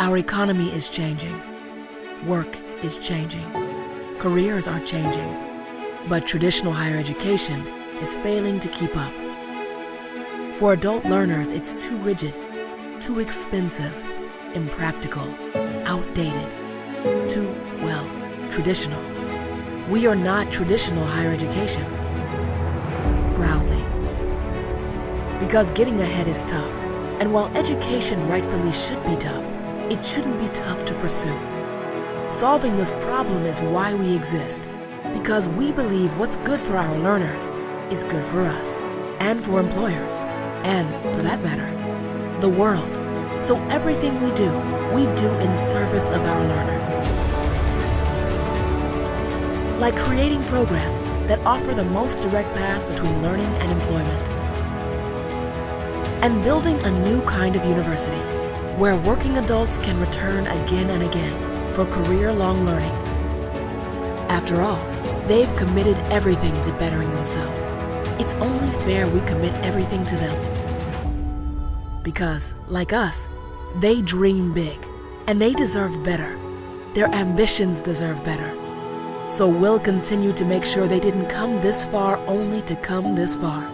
Our economy is changing. Work is changing. Careers are changing. But traditional higher education is failing to keep up. For adult learners, it's too rigid, too expensive, impractical, outdated, too, well, traditional. We are not traditional higher education. Proudly. Because getting ahead is tough, and while education rightfully should be tough, it shouldn't be tough to pursue. Solving this problem is why we exist, because we believe what's good for our learners is good for us, and for employers, and, for that matter, the world. So everything we do in service of our learners. Like creating programs that offer the most direct path between learning and employment. And building a new kind of university where working adults can return again and again for career-long learning. After all, they've committed everything to bettering themselves. It's only fair we commit everything to them. Because, like us, they dream big, and they deserve better. Their ambitions deserve better. So we'll continue to make sure they didn't come this far only to come this far.